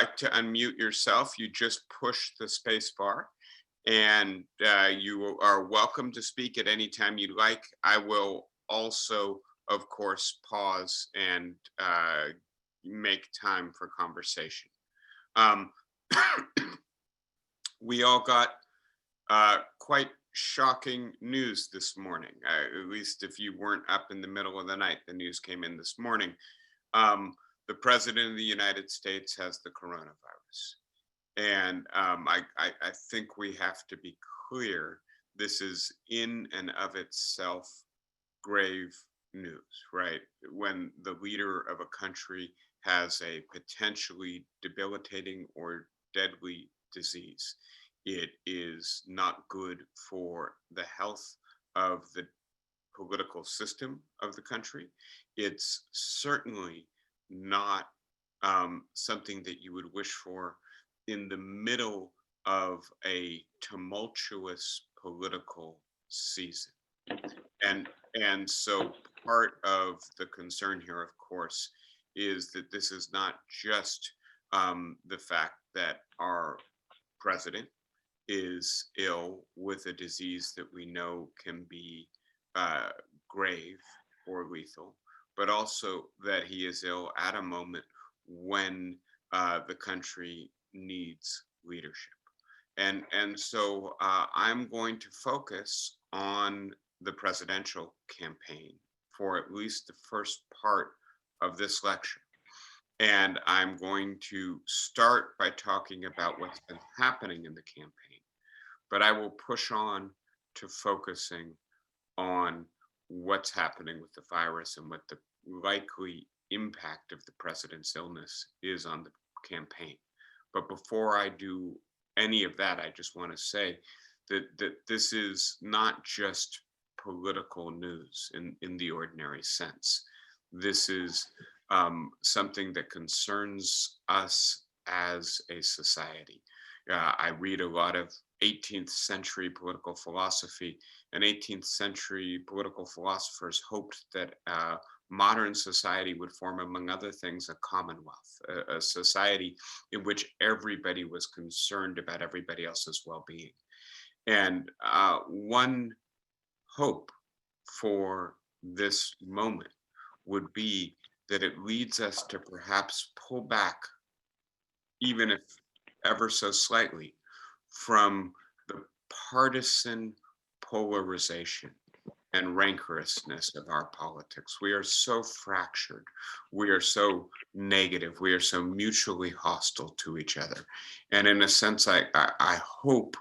like to unmute yourself, you just push the space bar, and you are welcome to speak at any time you'd like. I will also, of course, pause and make time for conversation. Um, we all got quite shocking news this morning. At least if you weren't up in the middle of the night, the news came in this morning. The President of the United States has the coronavirus. And I think we have to be clear, this is in and of itself grave news, right? When the leader of a country has a potentially debilitating or deadly disease, it is not good for the health of the political system of the country. It's certainly not something that you would wish for in the middle of a tumultuous political season. And so part of the concern here, of course, is that this is not just the fact that our president is ill with a disease that we know can be grave or lethal, but also that he is ill at a moment when the country needs leadership. And so I'm going to focus on the presidential campaign for at least the first part of this lecture. And I'm going to start by talking about what's been happening in the campaign, but I will push on to focusing on what's happening with the virus and what the likely impact of the president's illness is on the campaign. But before I do any of that, I just want to say that this is not just political news in the ordinary sense. This is something that concerns us as a society. I read a lot of 18th century political philosophy, and 18th century political philosophers hoped that modern society would form, among other things, a commonwealth, a society in which everybody was concerned about everybody else's well-being. And one hope for this moment would be that it leads us to perhaps pull back, even if ever so slightly, from the partisan polarization and rancorousness of our politics. We are so fractured. We are so negative. We are so mutually hostile to each other. And in a sense, I hope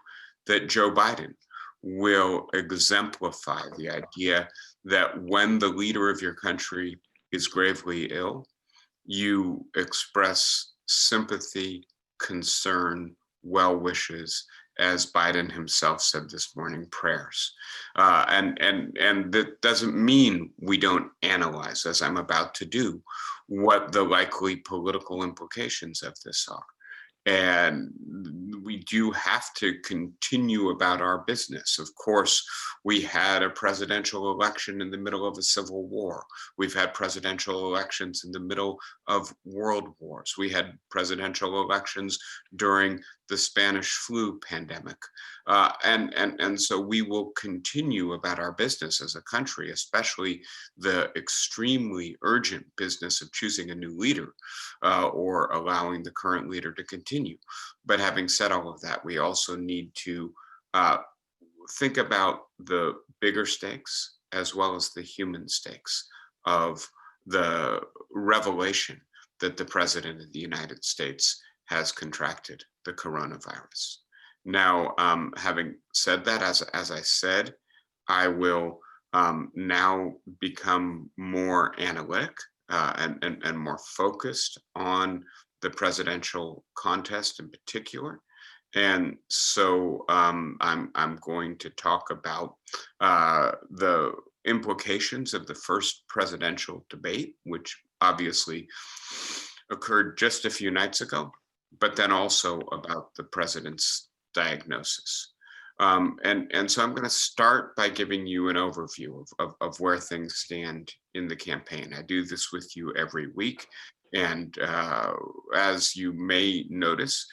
that Joe Biden will exemplify the idea that when the leader of your country is gravely ill, you express sympathy, concern, well wishes, as Biden himself said this morning, prayers. And that doesn't mean we don't analyze, as I'm about to do, what the likely political implications of this are. And we do have to continue about our business. Of course, we had a presidential election in the middle of a civil war. We've had presidential elections in the middle of world wars. We had presidential elections during the Spanish flu pandemic. And so we will continue about our business as a country, especially the extremely urgent business of choosing a new leader or allowing the current leader to continue. But having said all of that, we also need to think about the bigger stakes as well as the human stakes of the revelation that the President of the United States has contracted the coronavirus. Now, having said that, as I said, I will now become more analytic and more focused on the presidential contest in particular. And so I'm going to talk about the implications of the first presidential debate, which obviously occurred just a few nights ago, but then also about the president's diagnosis. And so I'm going to start by giving you an overview of where things stand in the campaign. I do this with you every week. And as you may notice,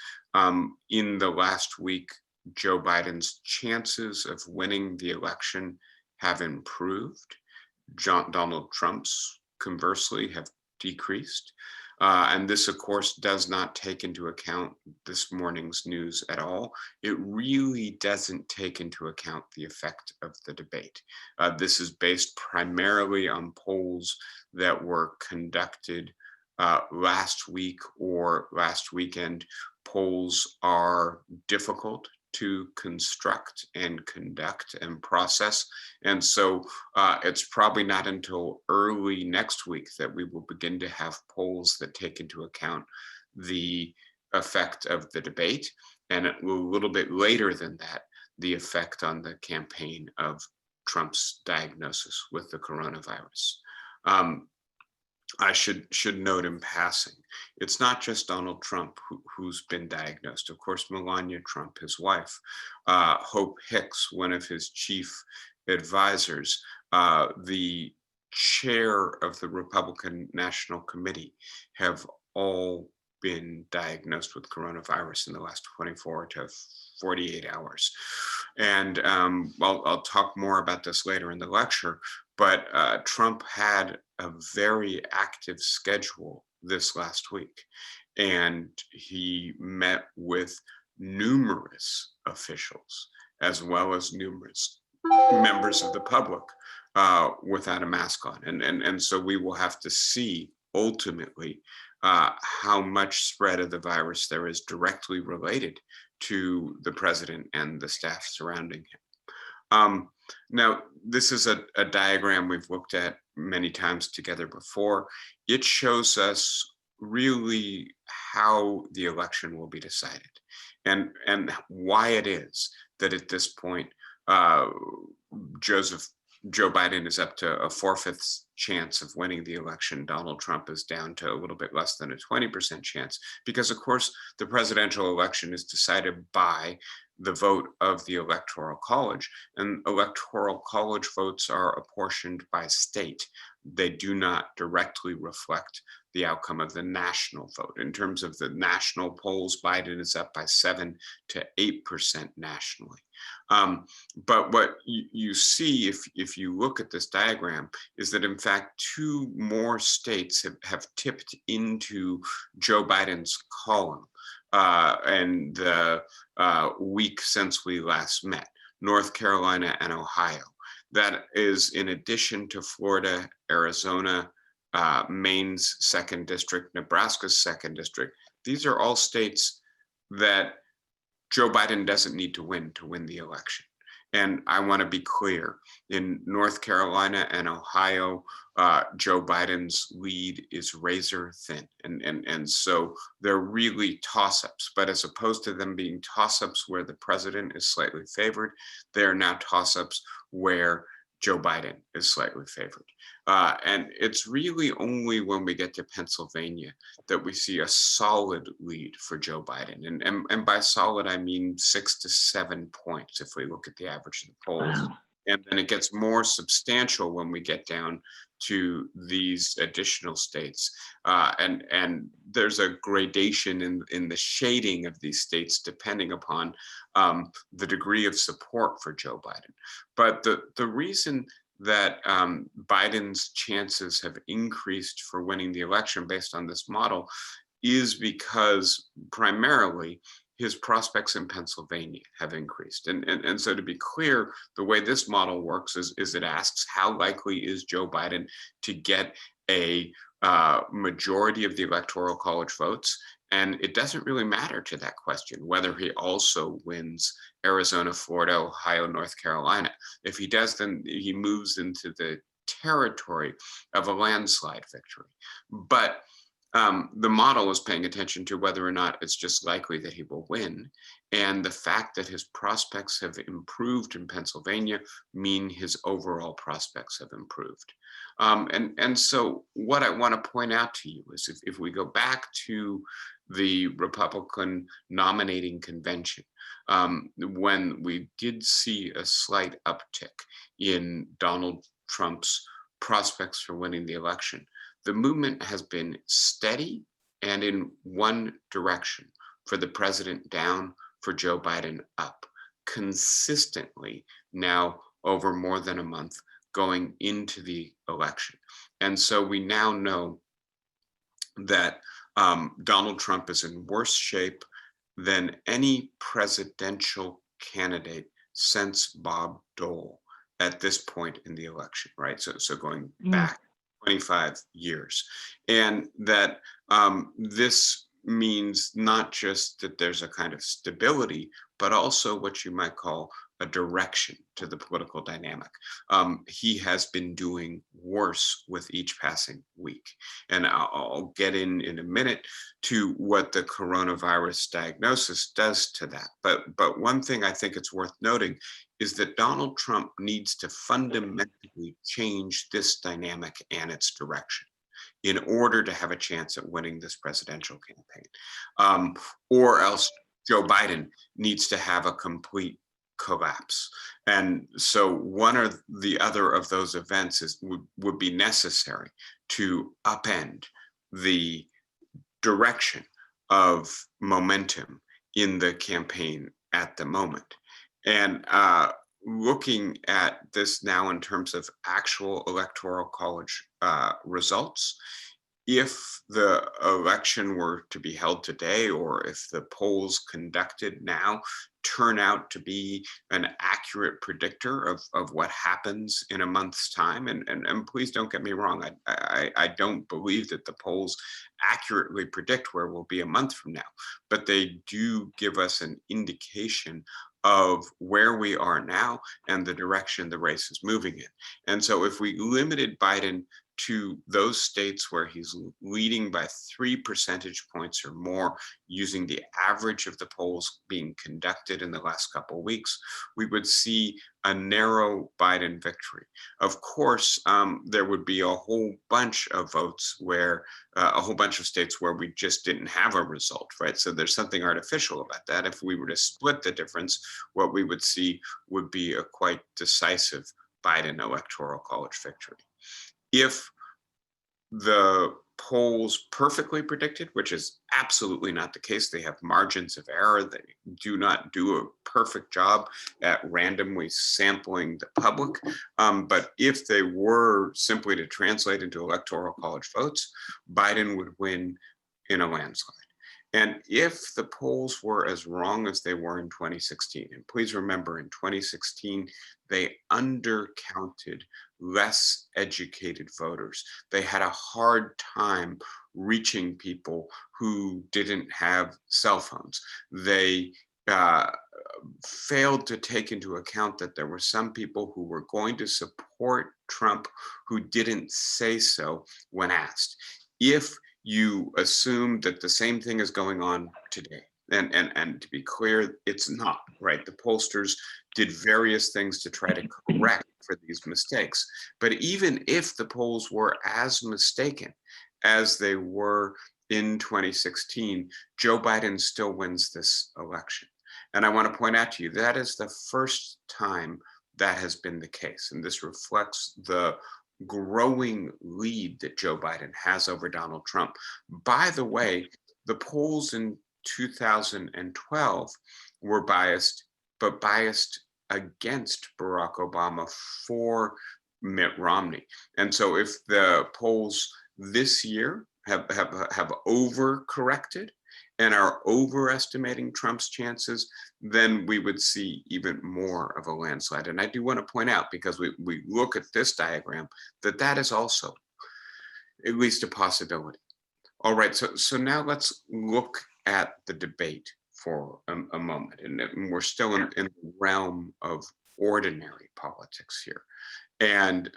in the last week, Joe Biden's chances of winning the election have improved. Donald Trump's, conversely, have decreased. And this, of course, does not take into account this morning's news at all. It really doesn't take into account the effect of the debate. This is based primarily on polls that were conducted last week or last weekend. Polls are difficult to construct and conduct and process. And so it's probably not until early next week that we will begin to have polls that take into account the effect of the debate. And a little bit later than that, the effect on the campaign of Trump's diagnosis with the coronavirus. I should note in passing, it's not just Donald Trump who's been diagnosed. Of course, Melania Trump, his wife, Hope Hicks, one of his chief advisors, the chair of the Republican National Committee, have all been diagnosed with coronavirus in the last 24 to 48 hours. And I'll talk more about this later in the lecture, but Trump had a very active schedule this last week, and he met with numerous officials as well as numerous members of the public without a mask on. And so we will have to see ultimately how much spread of the virus there is directly related to the president and the staff surrounding him. Now, this is a diagram we've looked at many times together before. It shows us really how the election will be decided and why it is that at this point, Joe Biden is up to a 4/5 chance of winning the election. Donald Trump is down to a little bit less than a 20% chance, because of course the presidential election is decided by the vote of the Electoral College, and Electoral College votes are apportioned by state. They do not directly reflect the outcome of the national vote. In terms of the national polls, Biden is up by 7 to 8% nationally. But what you see if you look at this diagram is that in fact 2 more states have tipped into Joe Biden's column in the week since we last met: North Carolina and Ohio. That is in addition to Florida, Arizona, Maine's 2nd district, Nebraska's 2nd district. These are all states that Joe Biden doesn't need to win the election. And I want to be clear, in North Carolina and Ohio, Joe Biden's lead is razor thin. And so they're really toss-ups. But as opposed to them being toss-ups where the president is slightly favored, they're now toss-ups where Joe Biden is slightly favored. And it's really only when we get to Pennsylvania that we see a solid lead for Joe Biden. And by solid, I mean 6 to 7 points if we look at the average of the polls. Wow. And then it gets more substantial when we get down to these additional states. And there's a gradation in the shading of these states depending upon the degree of support for Joe Biden. But the reason that Biden's chances have increased for winning the election based on this model is because primarily his prospects in Pennsylvania have increased. And so to be clear, the way this model works is it asks how likely is Joe Biden to get a majority of the Electoral College votes. And it doesn't really matter to that question whether he also wins Arizona, Florida, Ohio, North Carolina. If he does, then he moves into the territory of a landslide victory. But the model is paying attention to whether or not it's just likely that he will win. And the fact that his prospects have improved in Pennsylvania mean his overall prospects have improved. And so what I want to point out to you is if we go back to the Republican nominating convention, when we did see a slight uptick in Donald Trump's prospects for winning the election, the movement has been steady and in one direction, for the president down, for Joe Biden up, consistently now over more than a month going into the election. And so we now know that Donald Trump is in worse shape than any presidential candidate since Bob Dole at this point in the election, right? So going back 25 years. And that this means not just that there's a kind of stability, but also what you might call a direction to the political dynamic. He has been doing worse with each passing week. And I'll get in a minute to what the coronavirus diagnosis does to that. But one thing I think it's worth noting is that Donald Trump needs to fundamentally change this dynamic and its direction in order to have a chance at winning this presidential campaign. Or else Joe Biden needs to have a complete collapse. And so one or the other of those events would be necessary to upend the direction of momentum in the campaign at the moment. And looking at this now in terms of actual electoral college results, if the election were to be held today, or if the polls conducted now turn out to be an accurate predictor of what happens in a month's time, and please don't get me wrong, I don't believe that the polls accurately predict where we'll be a month from now, but they do give us an indication of where we are now and the direction the race is moving in. And so if we limited Biden to those states where he's leading by 3 percentage points or more, using the average of the polls being conducted in the last couple of weeks, we would see a narrow Biden victory. Of course, there would be a whole bunch of votes where, a whole bunch of states where we just didn't have a result, right? So there's something artificial about that. If we were to split the difference, what we would see would be a quite decisive Biden electoral college victory. If the polls perfectly predicted, which is absolutely not the case, they have margins of error, they do not do a perfect job at randomly sampling the public, but if they were simply to translate into electoral college votes, Biden would win in a landslide. And if the polls were as wrong as they were in 2016, and please remember in 2016, they undercounted less educated voters. They had a hard time reaching people who didn't have cell phones. They failed to take into account that there were some people who were going to support Trump who didn't say so when asked. If you assume that the same thing is going on today, and to be clear, it's not, right? The pollsters did various things to try to correct for these mistakes. But even if the polls were as mistaken as they were in 2016, Joe Biden still wins this election. And I want to point out to you, that is the first time that has been the case. And this reflects the growing lead that Joe Biden has over Donald Trump. By the way, the polls in 2012 were biased, but biased against Barack Obama for Mitt Romney. And so if the polls this year have overcorrected and are overestimating Trump's chances, then we would see even more of a landslide. And I do want to point out, because we look at this diagram, that is also at least a possibility. All right, so now let's look at the debate for a moment. And we're still in the realm of ordinary politics here. And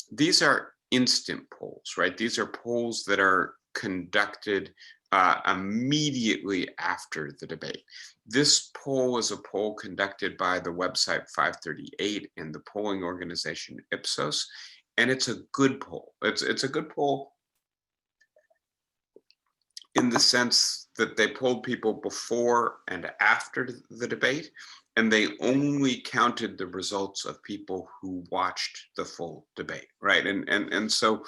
these are instant polls, right? These are polls that are conducted immediately after the debate. This poll is a poll conducted by the website 538 and the polling organization Ipsos, and it's a good poll. It's a good poll in the sense that they polled people before and after the debate, and they only counted the results of people who watched the full debate, right? And so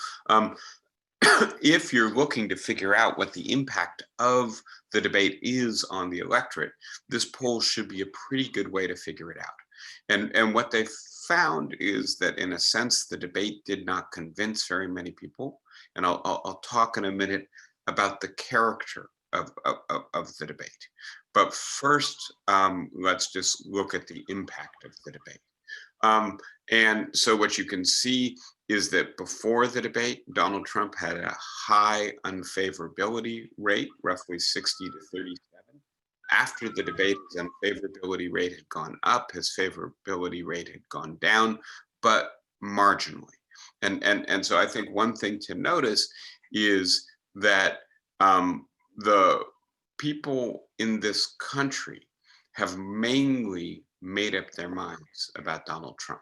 if you're looking to figure out what the impact of the debate is on the electorate, this poll should be a pretty good way to figure it out. And what they found is that, in a sense, the debate did not convince very many people. And I'll talk in a minute about the character of the debate. But first, let's just look at the impact of the debate. And so what you can see is that before the debate, Donald Trump had a high unfavorability rate, roughly 60 to 37. After the debate, his unfavorability rate had gone up, his favorability rate had gone down, but marginally. And so I think one thing to notice is that the people in this country have mainly made up their minds about Donald Trump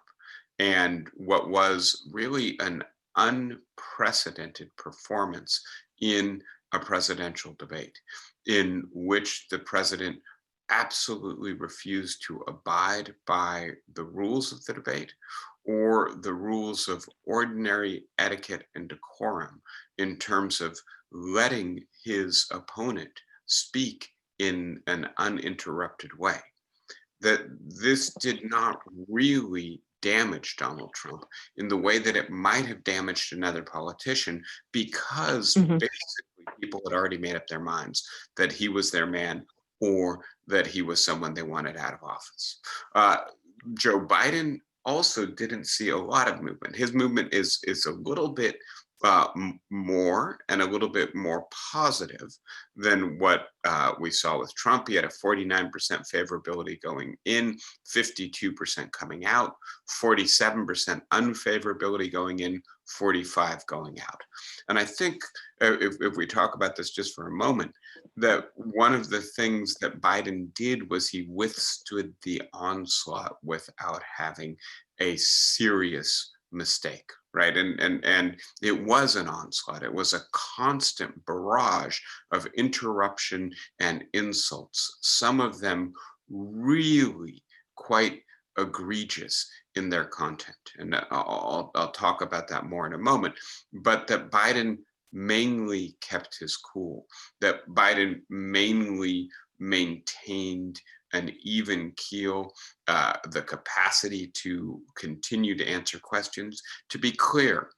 and what was really an unprecedented performance in a presidential debate, in which the president absolutely refused to abide by the rules of the debate or the rules of ordinary etiquette and decorum in terms of letting his opponent speak in an uninterrupted way. That this did not really damage Donald Trump in the way that it might have damaged another politician, because basically people had already made up their minds that he was their man or that he was someone they wanted out of office. Joe Biden also didn't see a lot of movement. His movement is a little bit more and a little bit more positive than what we saw with Trump. He had a 49% favorability going in, 52% coming out, 47% unfavorability going in, 45 going out. And I think if we talk about this just for a moment, that one of the things that Biden did was he withstood the onslaught without having a serious mistake, right? And it was an onslaught. It was a constant barrage of interruption and insults, some of them really quite egregious in their content. And I'll talk about that more in a moment, but that Biden mainly kept his cool, that Biden mainly maintained an even keel, the capacity to continue to answer questions. To be clear,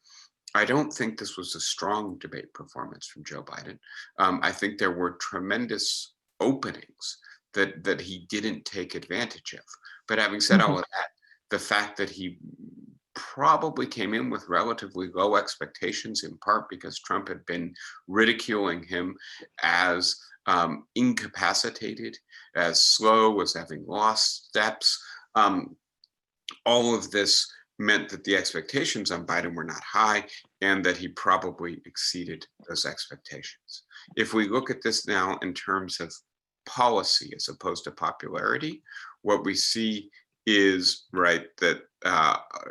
I don't think this was a strong debate performance from Joe Biden. I think there were tremendous openings that he didn't take advantage of. But having said all of that, the fact that he probably came in with relatively low expectations, in part because Trump had been ridiculing him as incapacitated, as slow, as having lost steps. All of this meant that the expectations on Biden were not high and that he probably exceeded those expectations. If we look at this now in terms of policy as opposed to popularity, what we see is, right, that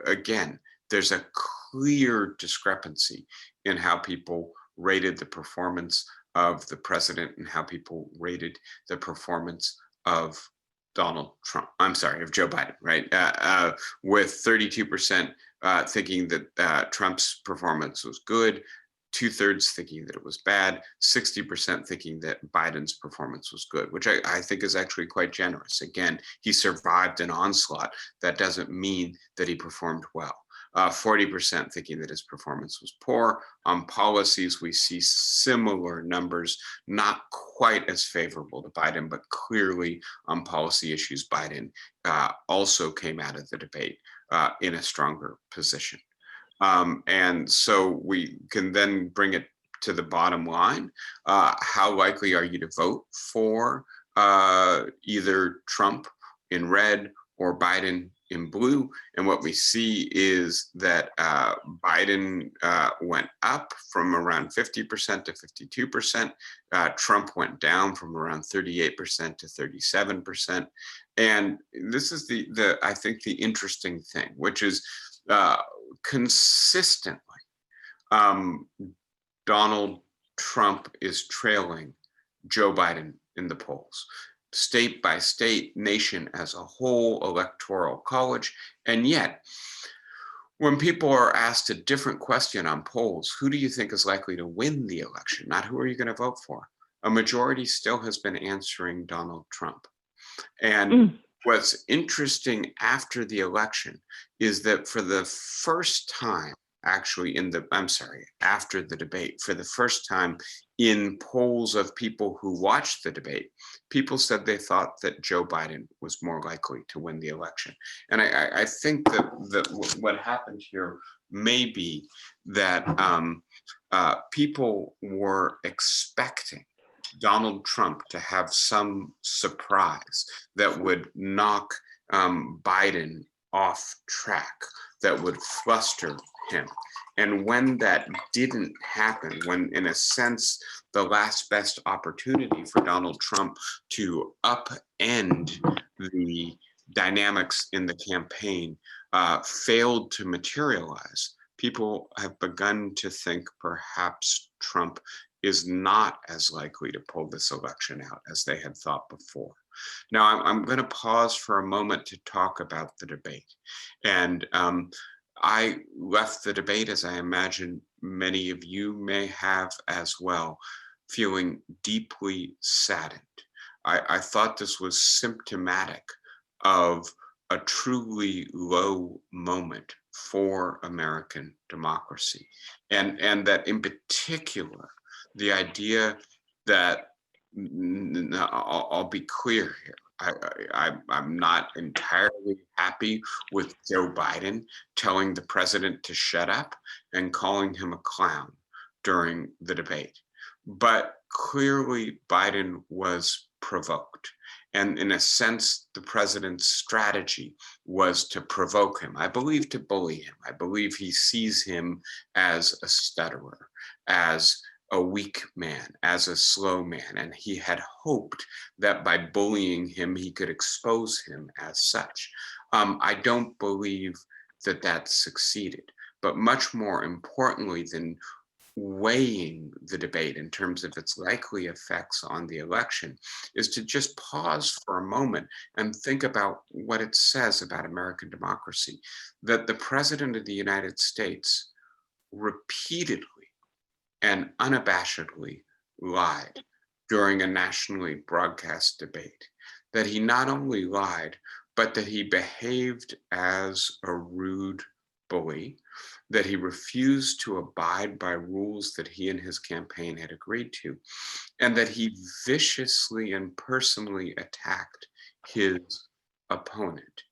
again, there's a clear discrepancy in how people rated the performance of the president and how people rated the performance of Donald Trump. I'm sorry, of Joe Biden, right? With 32% thinking that Trump's performance was good, 2/3 thinking that it was bad, 60% thinking that Biden's performance was good, which I think is actually quite generous. Again, he survived an onslaught. That doesn't mean that he performed well. 40% thinking that his performance was poor. On policies, we see similar numbers, not quite as favorable to Biden, but clearly on policy issues, Biden also came out of the debate in a stronger position. And so we can then bring it to the bottom line. How likely are you to vote for either Trump in red or Biden in blue? And what we see is that Biden went up from around 50% to 52%. Trump went down from around 38% to 37%. And this is the I think the interesting thing, which is consistently Donald Trump is trailing Joe Biden in the polls, state by state, nation as a whole, electoral college. And yet, when people are asked a different question on polls, who do you think is likely to win the election? Not who are you going to vote for? A majority still has been answering Donald Trump. And what's interesting after the election is that for the first time, actually after the debate, for the first time in polls of people who watched the debate, people said they thought that Joe Biden was more likely to win the election. And I think that what happened here may be that people were expecting Donald Trump to have some surprise that would knock Biden off track, that would fluster him. And when that didn't happen, when in a sense, the last best opportunity for Donald Trump to upend the dynamics in the campaign failed to materialize, people have begun to think perhaps Trump is not as likely to pull this election out as they had thought before. Now, I'm going to pause for a moment to talk about the debate. And I left the debate, as I imagine many of you may have as well, feeling deeply saddened. I thought this was symptomatic of a truly low moment for American democracy. And that in particular, the idea that, I'll be clear here, I'm not entirely happy with Joe Biden telling the president to shut up and calling him a clown during the debate. But clearly Biden was provoked. And in a sense, the president's strategy was to provoke him. I believe to bully him. I believe he sees him as a stutterer, as a weak man, as a slow man. And he had hoped that by bullying him, he could expose him as such. I don't believe that that succeeded. But much more importantly than weighing the debate in terms of its likely effects on the election is to just pause for a moment and think about what it says about American democracy, that the President of the United States repeatedly and unabashedly lied during a nationally broadcast debate, that he not only lied, but that he behaved as a rude bully, that he refused to abide by rules that he and his campaign had agreed to, and that he viciously and personally attacked his opponent,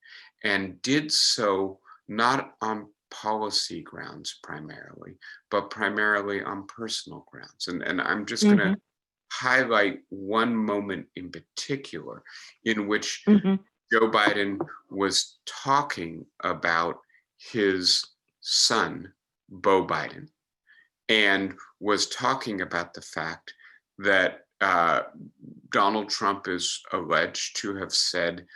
and did so not on policy grounds primarily, but primarily on personal grounds. And I'm just going to highlight one moment in particular in which Joe Biden was talking about his son, Beau Biden, and was talking about the fact that Donald Trump is alleged to have said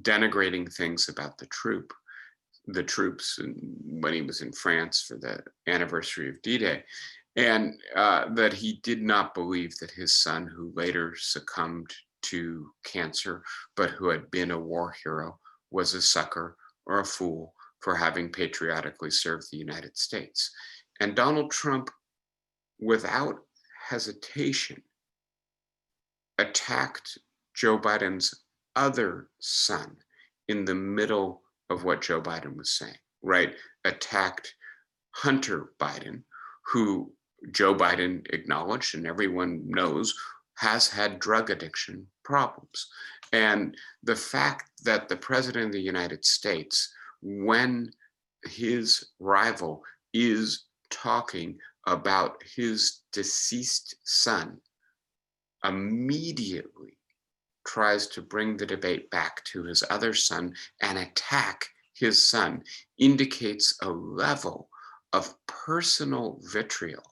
denigrating things about the troops when he was in France for the anniversary of D-Day, and that he did not believe that his son, who later succumbed to cancer, but who had been a war hero, was a sucker or a fool for having patriotically served the United States. And Donald Trump, without hesitation, attacked Joe Biden's other son in the middle of what Joe Biden was saying, right? Attacked Hunter Biden, who Joe Biden acknowledged and everyone knows has had drug addiction problems. And the fact that the President of the United States, when his rival is talking about his deceased son, immediately tries to bring the debate back to his other son and attack his son, indicates a level of personal vitriol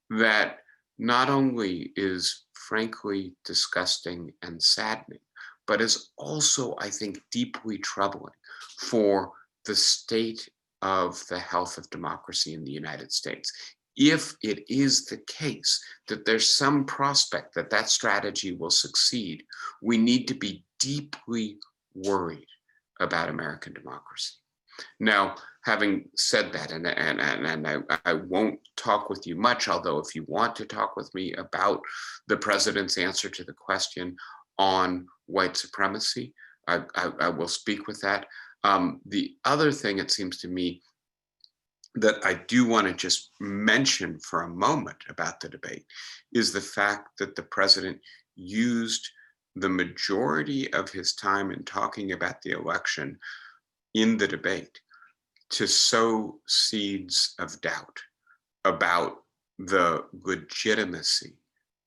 that not only is frankly disgusting and saddening, but is also, I think, deeply troubling for the state of the health of democracy in the United States. If it is the case that there's some prospect that that strategy will succeed, we need to be deeply worried about American democracy. Now, having said that, and I won't talk with you much, although if you want to talk with me about the president's answer to the question on white supremacy, I will speak with that. The other thing, it seems to me, that I do want to just mention for a moment about the debate is the fact that the president used the majority of his time in talking about the election in the debate to sow seeds of doubt about the legitimacy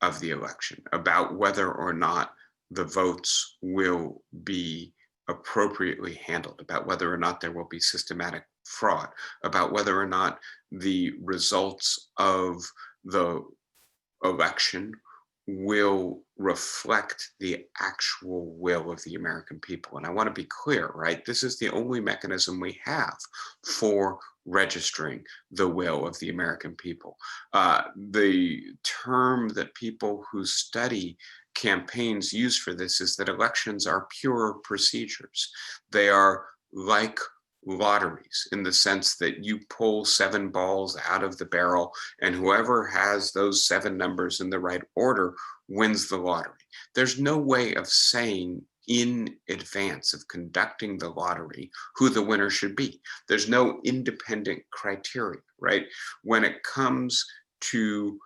of the election, about whether or not the votes will be appropriately handled, about whether or not there will be systematic fraud, about whether or not the results of the election will reflect the actual will of the American people. And I want to be clear, right? This is the only mechanism we have for registering the will of the American people. The term that people who study campaigns use for this is that elections are pure procedures. They are like lotteries in the sense that you pull 7 balls out of the barrel and whoever has those 7 numbers in the right order wins the lottery. There's no way of saying in advance of conducting the lottery who the winner should be. There's no independent criteria, right? When it comes to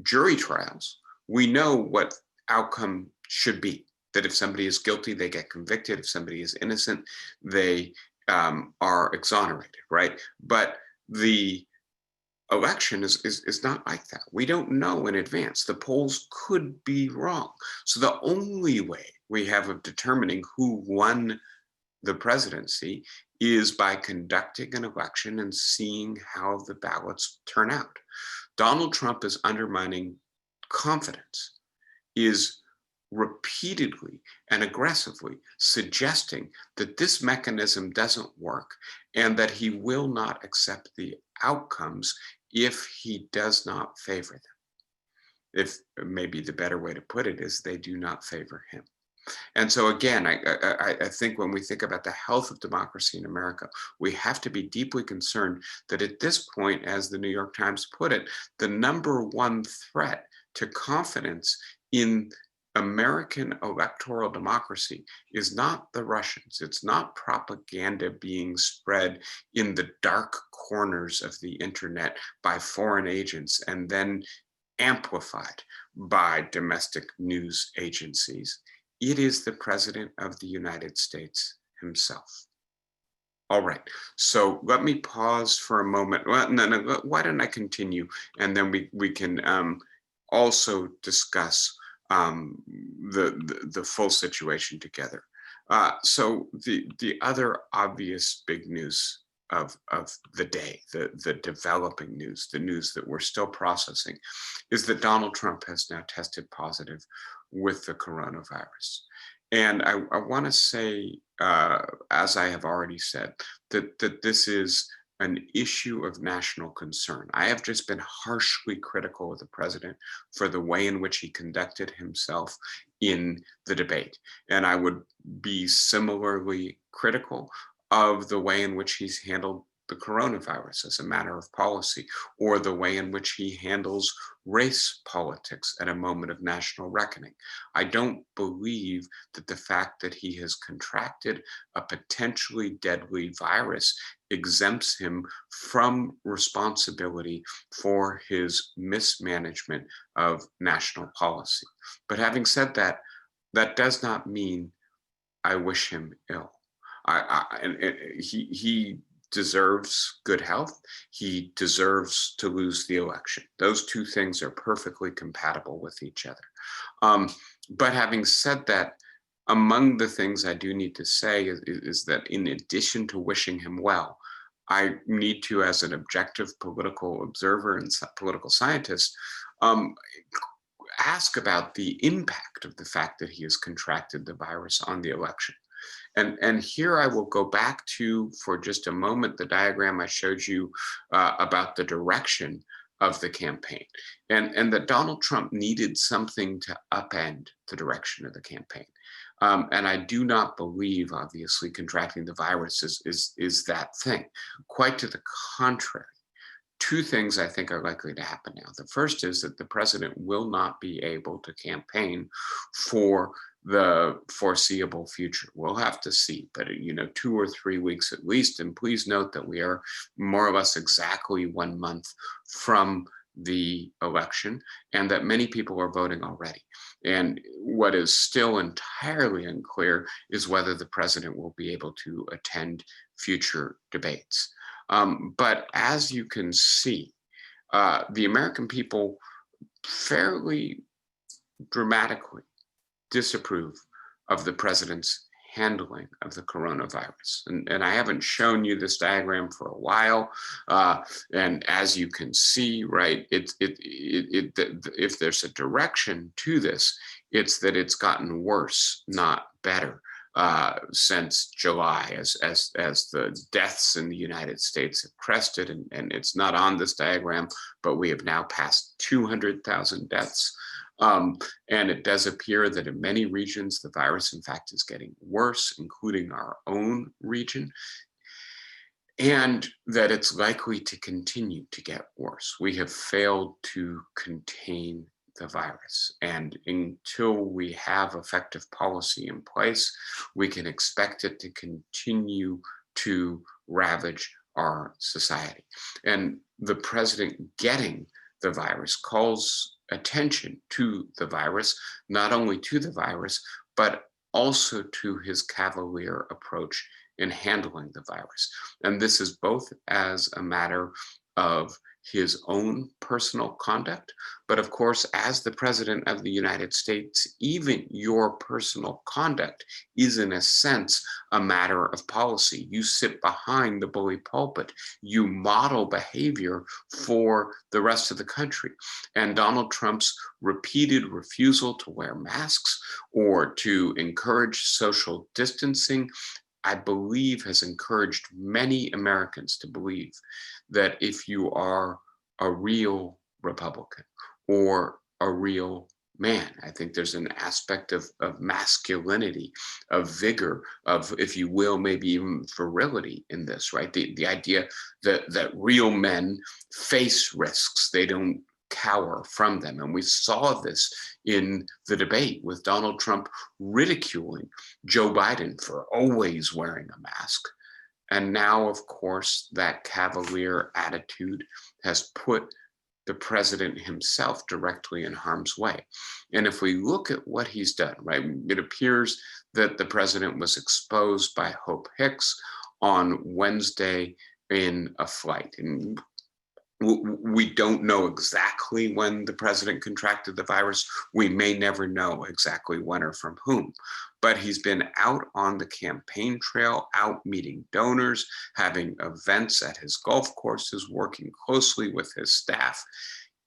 jury trials, we know what outcome should be, that if somebody is guilty, they get convicted. If somebody is innocent, they are exonerated, right? But the election is not like that. We don't know in advance. The polls could be wrong. So the only way we have of determining who won the presidency is by conducting an election and seeing how the ballots turn out. Donald Trump is undermining confidence, is repeatedly and aggressively suggesting that this mechanism doesn't work and that he will not accept the outcomes if he does not favor them. If maybe the better way to put it is they do not favor him. And so again, I think when we think about the health of democracy in America, we have to be deeply concerned that at this point, as the New York Times put it, the number one threat to confidence in American electoral democracy is not the Russians. It's not propaganda being spread in the dark corners of the internet by foreign agents and then amplified by domestic news agencies. It is the President of the United States himself. All right, so let me pause for a moment. Well, no, why don't I continue? And then we can also discuss the full situation together. So the other obvious big news of the day, the developing news, the news that we're still processing, is that Donald Trump has now tested positive with the coronavirus. And I want to say, as I have already said, that this is an issue of national concern. I have just been harshly critical of the president for the way in which he conducted himself in the debate. And I would be similarly critical of the way in which he's handled the coronavirus as a matter of policy, or the way in which he handles race politics at a moment of national reckoning. I don't believe that the fact that he has contracted a potentially deadly virus exempts him from responsibility for his mismanagement of national policy. But having said that, that does not mean I wish him ill. He deserves good health. He deserves to lose the election. Those two things are perfectly compatible with each other. But having said that, among the things I do need to say is that in addition to wishing him well, I need to, as an objective political observer and political scientist, ask about the impact of the fact that he has contracted the virus on the election. And here I will go back to, for just a moment, the diagram I showed you about the direction of the campaign, and that Donald Trump needed something to upend the direction of the campaign. And I do not believe, obviously, contracting the virus is that thing. Quite to the contrary. Two things I think are likely to happen now. The first is that the president will not be able to campaign for the foreseeable future. We'll have to see, but 2 or 3 weeks at least. And please note that we are more or less exactly 1 month from the election, and that many people are voting already. And what is still entirely unclear is whether the president will be able to attend future debates. But as you can see, the American people fairly dramatically disapprove of the president's handling of the coronavirus. And I haven't shown you this diagram for a while. And as you can see, right, if there's a direction to this, it's that it's gotten worse, not better. Since July, as the deaths in the United States have crested, and it's not on this diagram, but we have now passed 200,000 deaths. And it does appear that in many regions, the virus, in fact, is getting worse, including our own region, and that it's likely to continue to get worse. We have failed to contain the virus. And until we have effective policy in place, we can expect it to continue to ravage our society. And the president getting the virus calls attention to the virus, not only to the virus, but also to his cavalier approach in handling the virus. And this is both as a matter of his own personal conduct, but of course, as the president of the United States, even your personal conduct is in a sense a matter of policy. You sit behind the bully pulpit, you model behavior for the rest of the country. And Donald Trump's repeated refusal to wear masks or to encourage social distancing, I believe, has encouraged many Americans to believe that if you are a real Republican or a real man, I think there's an aspect of masculinity, of vigor, of, if you will, maybe even virility in this, right? The idea that real men face risks, they don't cower from them. And we saw this in the debate with Donald Trump ridiculing Joe Biden for always wearing a mask. And now, of course, that cavalier attitude has put the president himself directly in harm's way. And if we look at what he's done, right, it appears that the president was exposed by Hope Hicks on Wednesday in a flight. And we don't know exactly when the president contracted the virus. We may never know exactly when or from whom, but he's been out on the campaign trail, out meeting donors, having events at his golf courses, working closely with his staff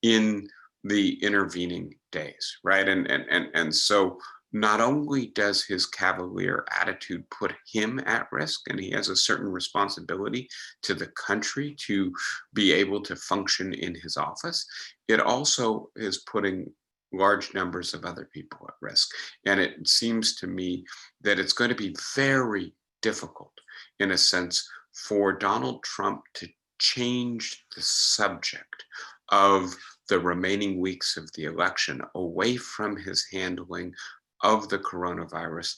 in the intervening days, right? And so not only does his cavalier attitude put him at risk, and he has a certain responsibility to the country to be able to function in his office, it also is putting large numbers of other people at risk. And it seems to me that it's going to be very difficult, in a sense, for Donald Trump to change the subject of the remaining weeks of the election away from his handling of the coronavirus,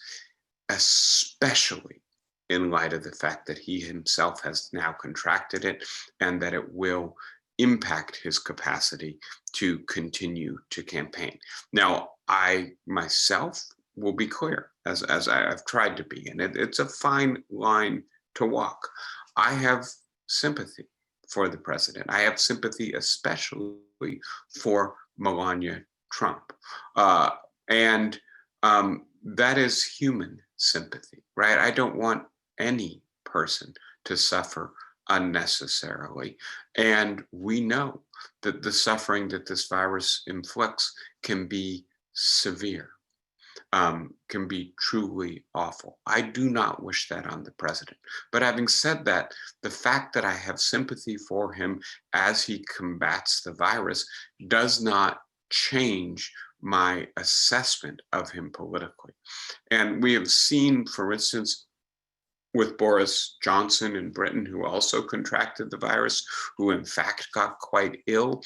especially in light of the fact that he himself has now contracted it and that it will impact his capacity to continue to campaign. Now, I myself will be clear, as I've tried to be, and it's a fine line to walk. I have sympathy for the president. I have sympathy especially for Melania Trump. And that is human sympathy, right? I don't want any person to suffer unnecessarily. And we know that the suffering that this virus inflicts can be severe. can be truly awful. I do not wish that on the president. But having said that, the fact that I have sympathy for him as he combats the virus does not change my assessment of him politically. And we have seen, for instance, with Boris Johnson in Britain, who also contracted the virus, who in fact got quite ill,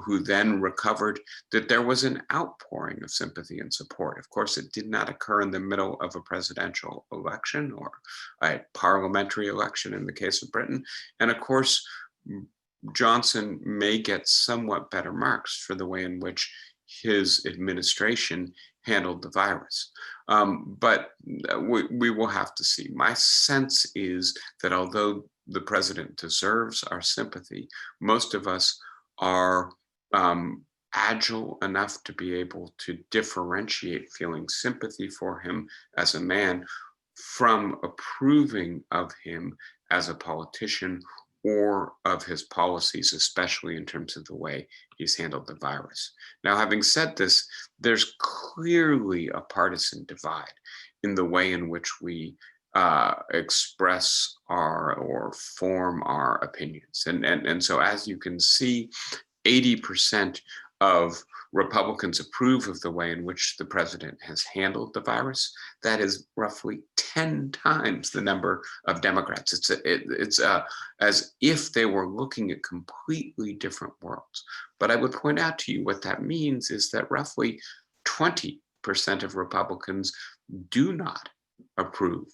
who then recovered, that there was an outpouring of sympathy and support. Of course, it did not occur in the middle of a presidential election or a parliamentary election in the case of Britain. And of course, Johnson may get somewhat better marks for the way in which his administration handled the virus. But we will have to see. My sense is that although the president deserves our sympathy, most of us are agile enough to be able to differentiate feeling sympathy for him as a man from approving of him as a politician or of his policies, especially in terms of the way he's handled the virus. Now, having said this, there's clearly a partisan divide in the way in which we express or form our opinions. And so as you can see, 80% of Republicans approve of the way in which the president has handled the virus. That is roughly 10 times the number of Democrats. It's as if they were looking at completely different worlds. But I would point out to you what that means is that roughly 20% of Republicans do not approve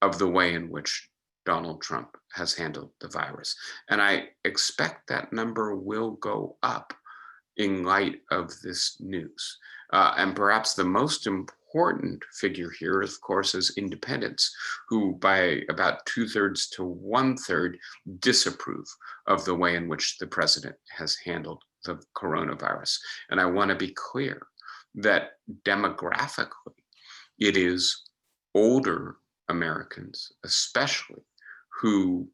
of the way in which Donald Trump has handled the virus. And I expect that number will go up in light of this news. And perhaps the most important figure here, of course, is independents, who by about 2/3 to 1/3 disapprove of the way in which the president has handled the coronavirus. And I want to be clear that demographically, it is older Americans, especially, who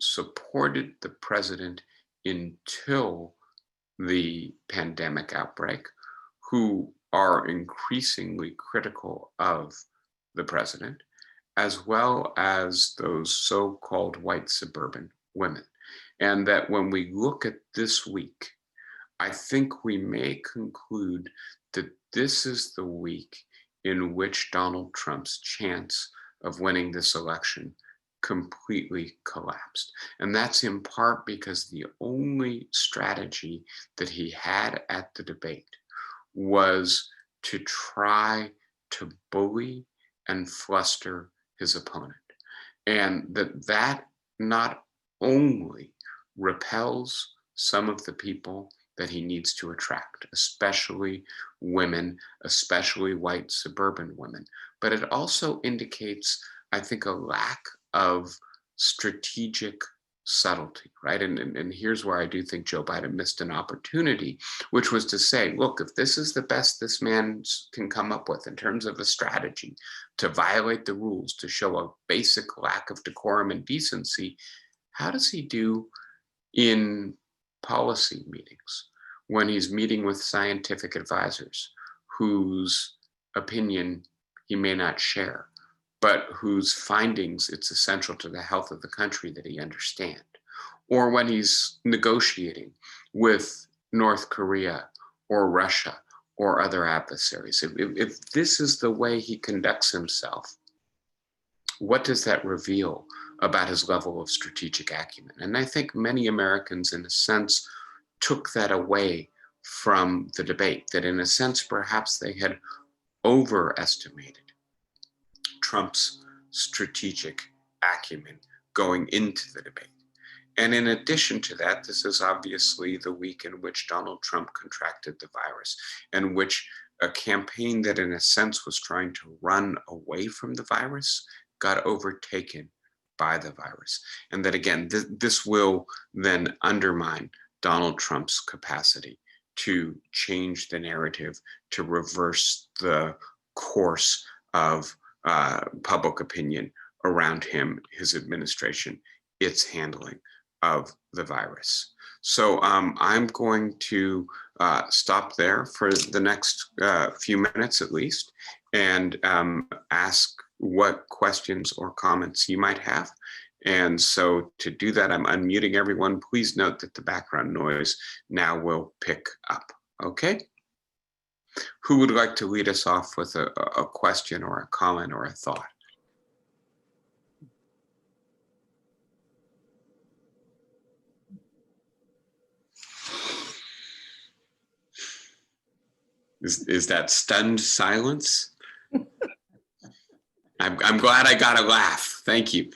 supported the president until the pandemic outbreak, who are increasingly critical of the president, as well as those so-called white suburban women. And that when we look at this week, I think we may conclude that this is the week in which Donald Trump's chance of winning this election completely collapsed. And that's in part because the only strategy that he had at the debate was to try to bully and fluster his opponent. And that not only repels some of the people that he needs to attract, especially women, especially white suburban women, but it also indicates, I think, a lack of strategic subtlety, right? And here's where I do think Joe Biden missed an opportunity, which was to say, look, if this is the best this man can come up with in terms of a strategy to violate the rules, to show a basic lack of decorum and decency, how does he do in policy meetings when he's meeting with scientific advisors whose opinion he may not share, but whose findings it's essential to the health of the country that he understand? Or when he's negotiating with North Korea or Russia or other adversaries. If this is the way he conducts himself, what does that reveal about his level of strategic acumen? And I think many Americans, in a sense, took that away from the debate, that in a sense, perhaps they had overestimated Trump's strategic acumen going into the debate. And in addition to that, this is obviously the week in which Donald Trump contracted the virus, and which a campaign that in a sense was trying to run away from the virus got overtaken by the virus. And that again, this will then undermine Donald Trump's capacity to change the narrative, to reverse the course of public opinion around him, his administration, its handling of the virus. So I'm going to stop there for the next few minutes at least, and ask what questions or comments you might have. And so to do that, I'm unmuting everyone. Please note that the background noise now will pick up. Okay. Who would like to lead us off with a question or a comment or a thought? Is that stunned silence? I'm glad I got a laugh. Thank you.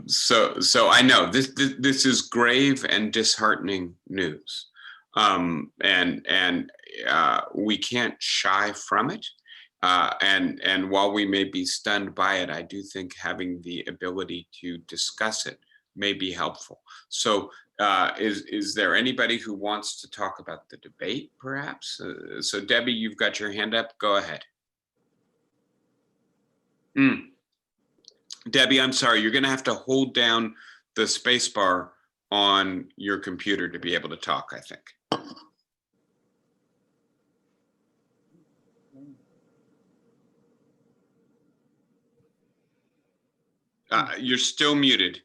So I know this is grave and disheartening news, and we can't shy from it. And while we may be stunned by it, I do think having the ability to discuss it may be helpful. So is there anybody who wants to talk about the debate, perhaps? So Debbie, you've got your hand up. Go ahead. Debbie, I'm sorry, you're going to have to hold down the space bar on your computer to be able to talk, I think. You're still muted.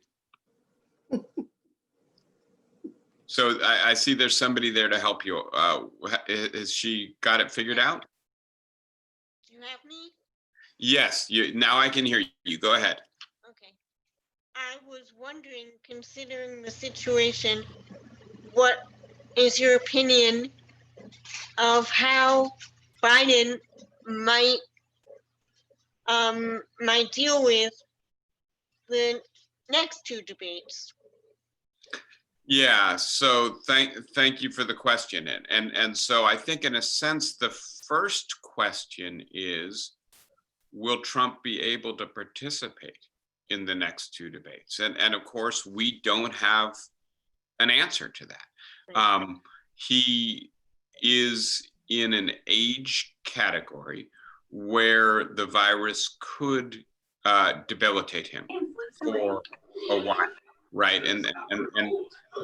So I see there's somebody there to help you. Has she got it figured out? Do you have me? Yes, now I can hear you. Go ahead. Okay. I was wondering, considering the situation, what is your opinion of how Biden might deal with the next two debates? Yeah, so thank you for the question. And so I think in a sense, the first question is, will Trump be able to participate in the next two debates? And of course, we don't have an answer to that. He is in an age category where the virus could debilitate him for a while, right? And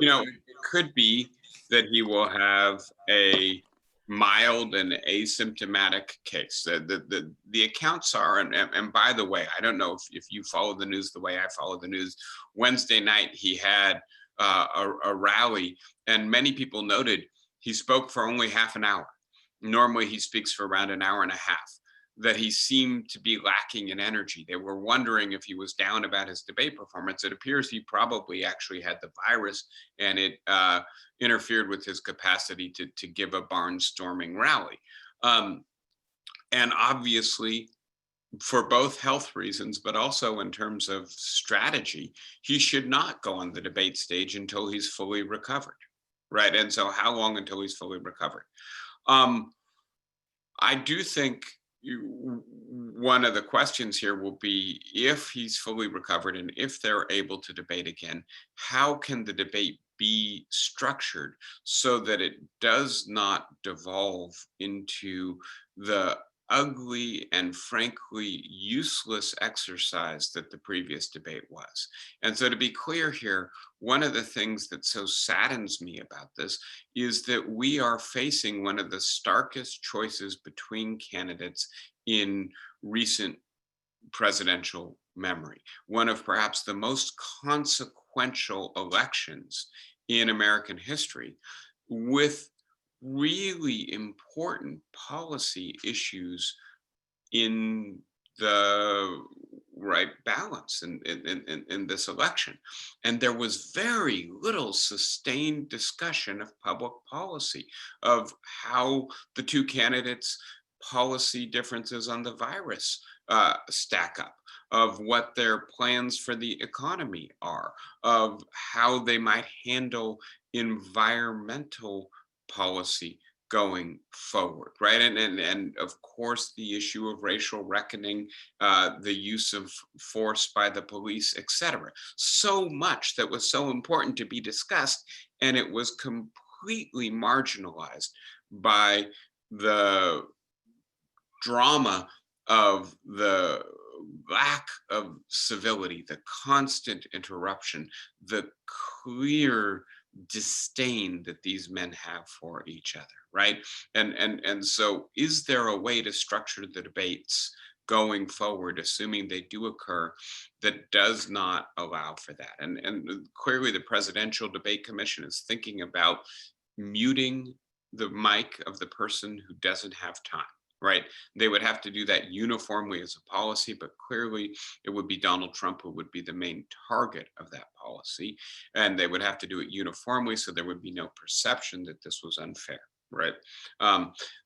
you know, it could be that he will have a mild and asymptomatic case. The accounts are, and by the way, I don't know if you follow the news the way I follow the news. Wednesday night, he had a rally, and many people noted he spoke for only half an hour. Normally, he speaks for around an hour and a half. That he seemed to be lacking in energy. They were wondering if he was down about his debate performance. It appears he probably actually had the virus, and it interfered with his capacity to give a barnstorming rally. And obviously, for both health reasons, but also in terms of strategy, he should not go on the debate stage until he's fully recovered, right? And so how long until he's fully recovered? I do think one of the questions here will be, if he's fully recovered and if they're able to debate again, how can the debate be structured so that it does not devolve into the ugly and frankly useless exercise that the previous debate was? And so to be clear here, one of the things that so saddens me about this is that we are facing one of the starkest choices between candidates in recent presidential memory, one of perhaps the most consequential elections in American history, with really important policy issues in the right balance in this election. And there was very little sustained discussion of public policy, of how the two candidates' policy differences on the virus stack up, of what their plans for the economy are, of how they might handle environmental policy going forward, right? And of course, the issue of racial reckoning, the use of force by the police, etc. So much that was so important to be discussed, and it was completely marginalized by the drama of the lack of civility, the constant interruption, the clear disdain that these men have for each other, right? And so is there a way to structure the debates going forward, assuming they do occur, that does not allow for that? And clearly the Presidential Debate Commission is thinking about muting the mic of the person who doesn't have time, right? They would have to do that uniformly as a policy, but clearly it would be Donald Trump who would be the main target of that policy. And they would have to do it uniformly so there would be no perception that this was unfair, right?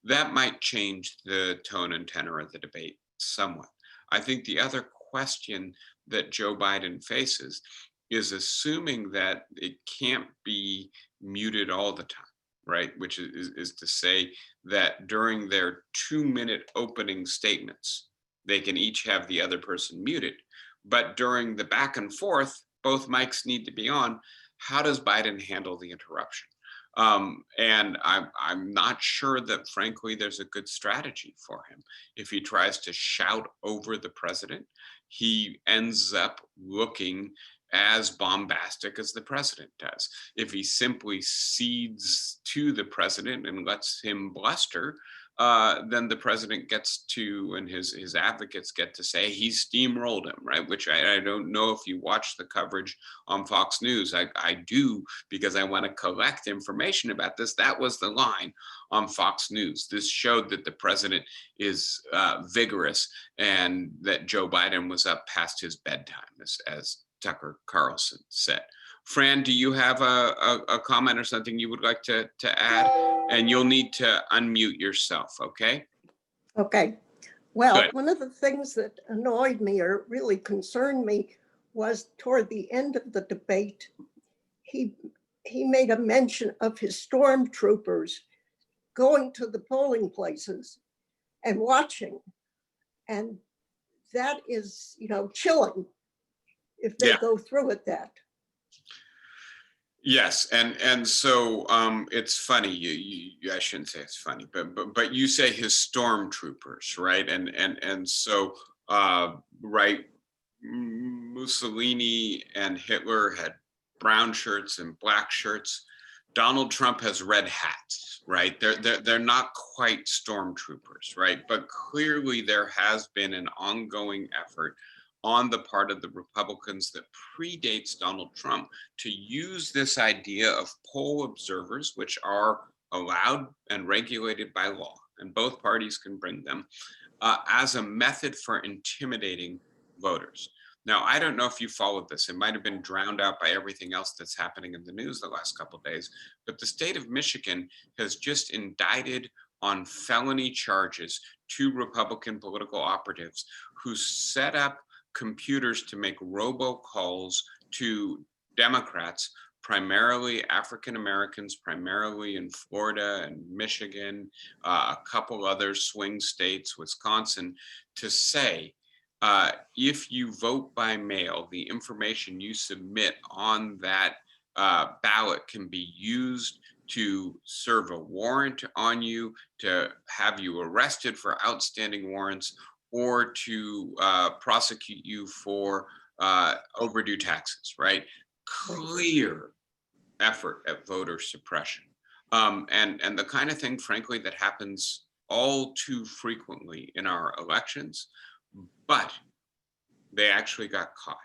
That might change the tone and tenor of the debate somewhat. I think the other question that Joe Biden faces is assuming that it can't be muted all the time, right? Which is to say that during their 2-minute opening statements, they can each have the other person muted. But during the back and forth, both mics need to be on. How does Biden handle the interruption? And I'm not sure that, frankly, there's a good strategy for him. If he tries to shout over the president, he ends up looking as bombastic as the president does. If he simply cedes to the president and lets him bluster, then the president gets to, and his advocates get to say he steamrolled him, right? Which I don't know if you watch the coverage on Fox News. I do, because I want to collect information about this. That was the line on Fox News. This showed that the president is vigorous and that Joe Biden was up past his bedtime, as Tucker Carlson said. Fran, do you have a comment or something you would like to add? And you'll need to unmute yourself, okay? Okay. Well, Good. one of the things that annoyed me or really concerned me was toward the end of the debate, he made a mention of his stormtroopers going to the polling places and watching. And that is, chilling if they go through with that. Yes, and so it's funny. You I shouldn't say it's funny, but you say his stormtroopers, right? And so right, Mussolini and Hitler had brown shirts and black shirts. Donald Trump has red hats, right? They're not quite stormtroopers, right? But clearly there has been an ongoing effort on the part of the Republicans that predates Donald Trump to use this idea of poll observers, which are allowed and regulated by law, and both parties can bring them, as a method for intimidating voters. Now, I don't know if you followed this. It might have been drowned out by everything else that's happening in the news the last couple of days, but the state of Michigan has just indicted on felony charges 2 Republican political operatives who set up computers to make robocalls to Democrats, primarily African Americans, primarily in Florida and Michigan, a couple other swing states, Wisconsin, to say, if you vote by mail, the information you submit on that ballot can be used to serve a warrant on you, to have you arrested for outstanding warrants, or to prosecute you for overdue taxes, right? Clear effort at voter suppression. And the kind of thing, frankly, that happens all too frequently in our elections, but they actually got caught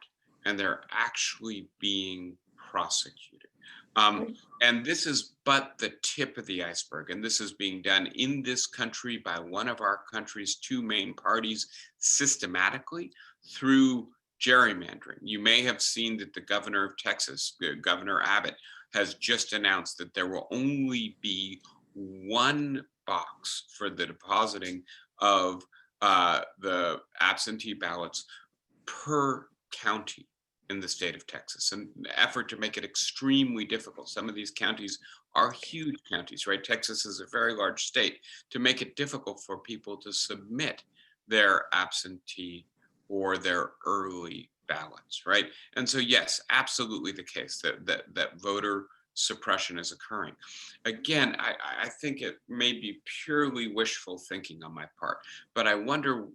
and they're actually being prosecuted. And this is but the tip of the iceberg. And this is being done in this country by one of our country's 2 main parties systematically through gerrymandering. You may have seen that the governor of Texas, Governor Abbott, has just announced that there will only be 1 box for the depositing of the absentee ballots per county in the state of Texas, an effort to make it extremely difficult. Some of these counties are huge counties, right? Texas is a very large state, to make it difficult for people to submit their absentee or their early ballots, right? And so, yes, absolutely the case that voter suppression is occurring. Again, I think it may be purely wishful thinking on my part, but I wonder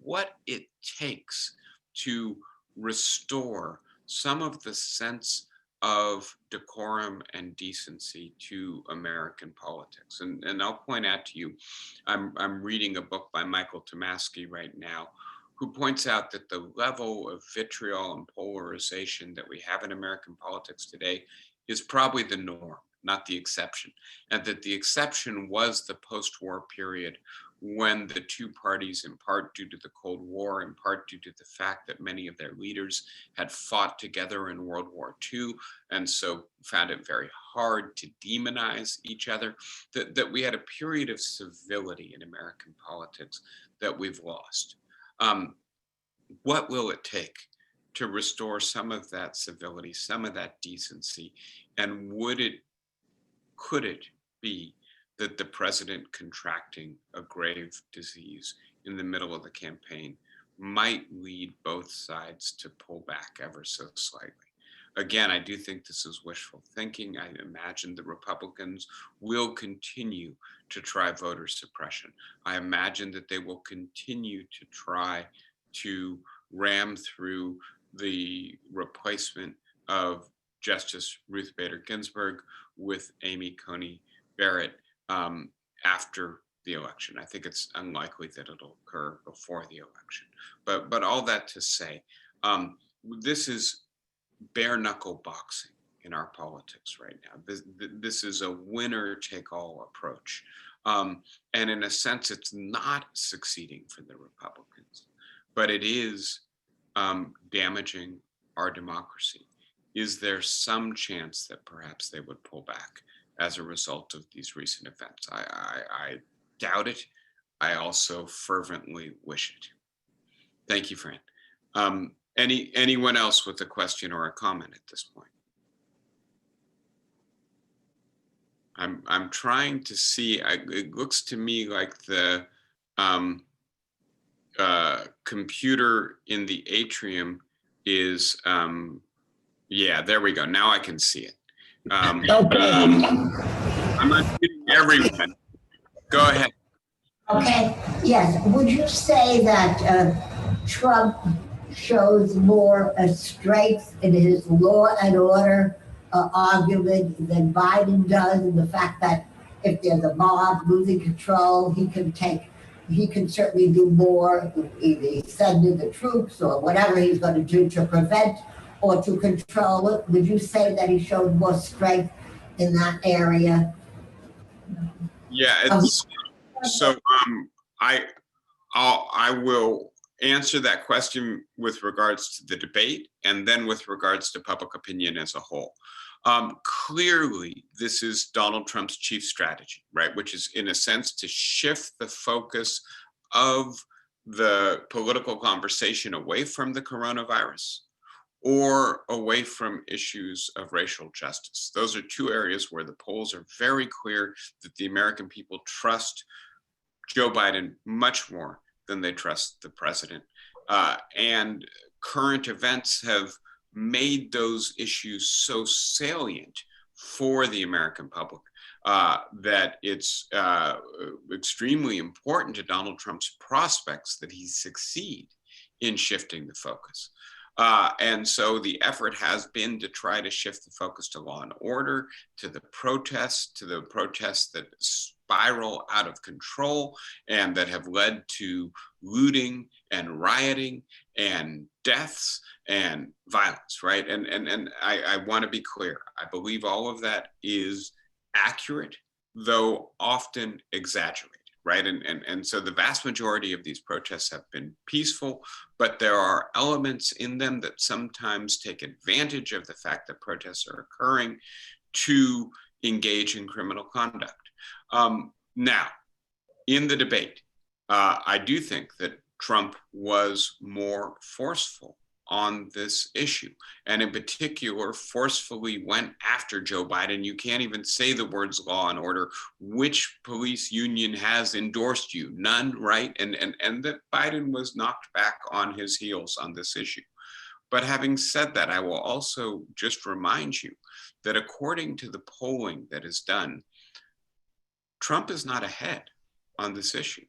what it takes to restore some of the sense of decorum and decency to American politics. And I'll point out to you, I'm reading a book by Michael Tomasky right now, who points out that the level of vitriol and polarization that we have in American politics today is probably the norm, not the exception. And that the exception was the post-war period, when the two parties, in part due to the Cold War, in part due to the fact that many of their leaders had fought together in World War II, and so found it very hard to demonize each other, that we had a period of civility in American politics that we've lost. What will it take to restore some of that civility, some of that decency? And could it be that the president contracting a grave disease in the middle of the campaign might lead both sides to pull back ever so slightly? Again, I do think this is wishful thinking. I imagine the Republicans will continue to try voter suppression. I imagine that they will continue to try to ram through the replacement of Justice Ruth Bader Ginsberg with Amy Coney Barrett after the election. I think it's unlikely that it'll occur before the election. But all that to say, this is bare knuckle boxing in our politics right now. This is a winner take all approach. And in a sense, it's not succeeding for the Republicans, but it is damaging our democracy. Is there some chance that perhaps they would pull back as a result of these recent events? I doubt it. I also fervently wish it. Thank you, Fran. Anyone else with a question or a comment at this point? I'm trying to see. It looks to me like the computer in the atrium is. Yeah, there we go. Now I can see it. Okay. I'm unmuting everyone. Go ahead. Okay. Yes. Would you say that Trump shows more strength in his law and order argument than Biden does, in the fact that if there's a mob losing control, he can certainly do more, either send in the troops or whatever he's going to do to prevent or to control it? Would you say that he showed more strength in that area? Yeah, it's so I will answer that question with regards to the debate and then with regards to public opinion as a whole. Clearly, this is Donald Trump's chief strategy, right? Which is, in a sense, to shift the focus of the political conversation away from the coronavirus or away from issues of racial justice. Those are two areas where the polls are very clear that the American people trust Joe Biden much more than they trust the president. And current events have made those issues so salient for the American public that it's extremely important to Donald Trump's prospects that he succeed in shifting the focus. And so the effort has been to try to shift the focus to law and order, to the protests that spiral out of control and that have led to looting and rioting and deaths and violence, right? And I want to be clear. I believe all of that is accurate, though often exaggerated. Right. And so the vast majority of these protests have been peaceful, but there are elements in them that sometimes take advantage of the fact that protests are occurring to engage in criminal conduct. Now, in the debate, I do think that Trump was more forceful on this issue, and in particular, forcefully went after Joe Biden. You can't even say the words law and order. Which police union has endorsed you? None, right? And that Biden was knocked back on his heels on this issue. But having said that, I will also just remind you that according to the polling that is done, Trump is not ahead on this issue.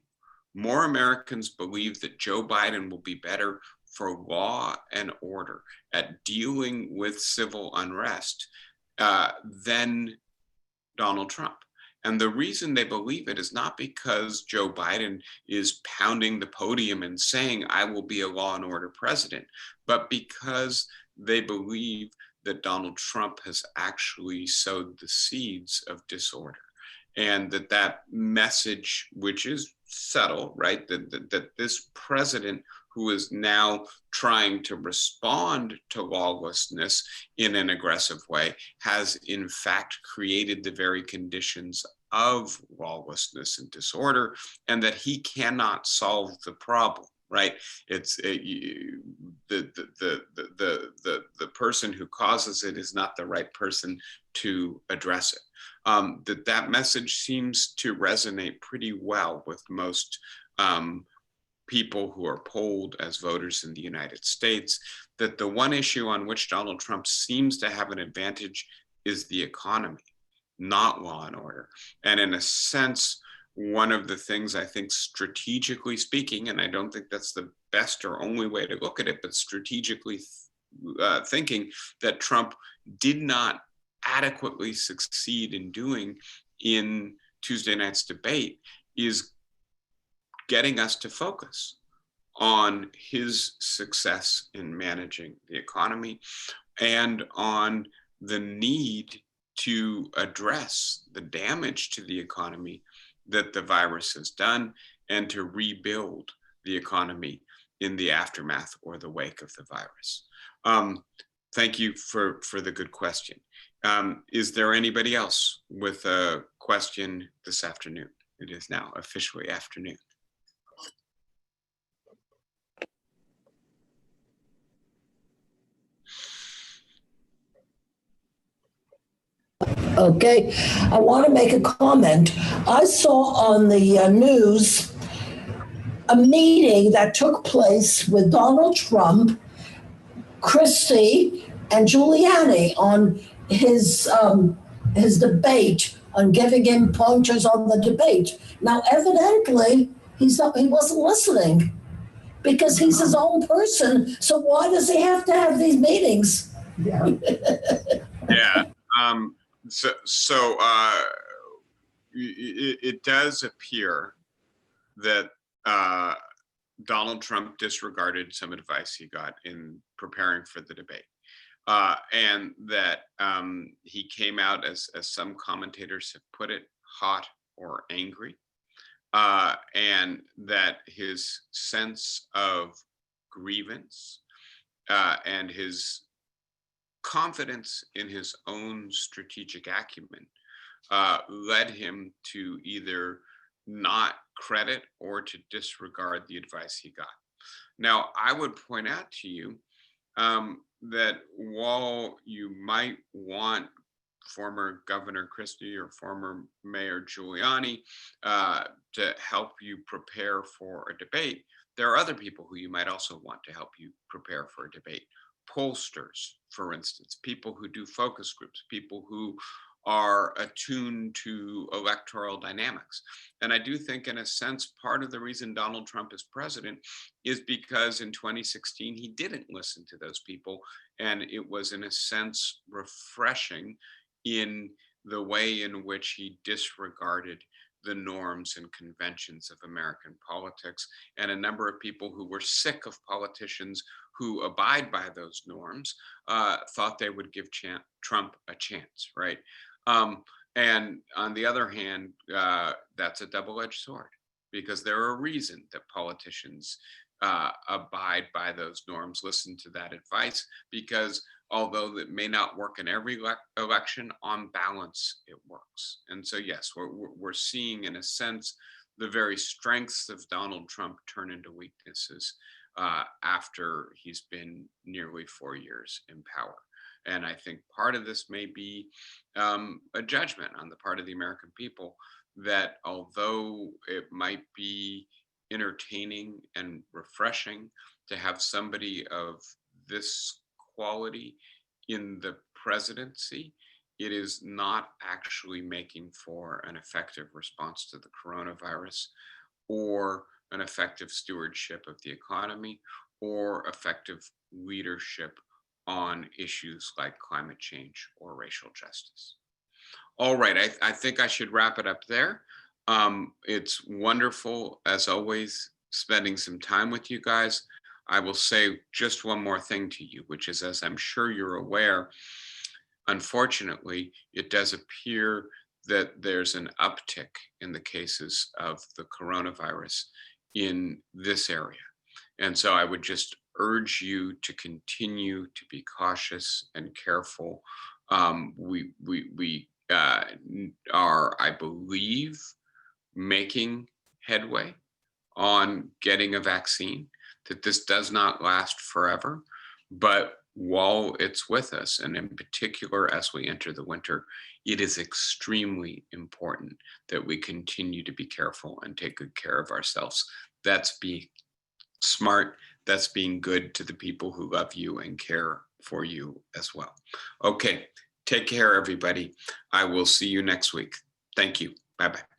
More Americans believe that Joe Biden will be better for law and order, at dealing with civil unrest than Donald Trump. And the reason they believe it is not because Joe Biden is pounding the podium and saying, I will be a law and order president, but because they believe that Donald Trump has actually sowed the seeds of disorder. And that message, which is subtle, right? That this president who is now trying to respond to lawlessness in an aggressive way has in fact created the very conditions of lawlessness and disorder, and that he cannot solve the problem. Right? The person who causes it is not the right person to address it. That message seems to resonate pretty well with most people who are polled as voters in the United States, that the one issue on which Donald Trump seems to have an advantage is the economy, not law and order. And in a sense, one of the things I think strategically speaking, and I don't think that's the best or only way to look at it, but strategically thinking that Trump did not adequately succeed in doing in Tuesday night's debate is getting us to focus on his success in managing the economy and on the need to address the damage to the economy that the virus has done and to rebuild the economy in the aftermath or the wake of the virus. Thank you for the good question. Is there anybody else with a question this afternoon? It is now officially afternoon. Okay, I want to make a comment. I saw on the news a meeting that took place with Donald Trump, Christie, and Giuliani on his debate, on giving him pointers on the debate. Now, evidently, he wasn't listening because he's his own person. So why does he have to have these meetings? Yeah. It does appear that Donald Trump disregarded some advice he got in preparing for the debate, and that he came out, as some commentators have put it, hot or angry, and that his sense of grievance and his confidence in his own strategic acumen led him to either not credit or to disregard the advice he got. Now, I would point out to you that while you might want former Governor Christie or former Mayor Giuliani to help you prepare for a debate, there are other people who you might also want to help you prepare for a debate. Pollsters, for instance, people who do focus groups, people who are attuned to electoral dynamics. And I do think, in a sense, part of the reason Donald Trump is president is because in 2016, he didn't listen to those people. And it was, in a sense, refreshing in the way in which he disregarded the norms and conventions of American politics. And a number of people who were sick of politicians who abide by those norms thought they would give Trump a chance, right? And on the other hand, that's a double-edged sword, because there are a reason that politicians abide by those norms, listen to that advice, because although it may not work in every election, on balance, it works. And so, yes, we're seeing, in a sense, the very strengths of Donald Trump turn into weaknesses after he's been nearly 4 years in power. And I think part of this may be a judgment on the part of the American people that although it might be entertaining and refreshing to have somebody of this quality in the presidency, it is not actually making for an effective response to the coronavirus or an effective stewardship of the economy or effective leadership on issues like climate change or racial justice. All right, I think I should wrap it up there. It's wonderful, as always, spending some time with you guys. I will say just one more thing to you, which is, as I'm sure you're aware, unfortunately, it does appear that there's an uptick in the cases of the coronavirus in this area. And so I would just urge you to continue to be cautious and careful. We are, I believe, making headway on getting a vaccine, that this does not last forever, but while it's with us, and in particular as we enter the winter, it is extremely important that we continue to be careful and take good care of ourselves. That's being smart, that's being good to the people who love you and care for you as well. Okay, take care, everybody. I will see you next week. Thank you. Bye-bye.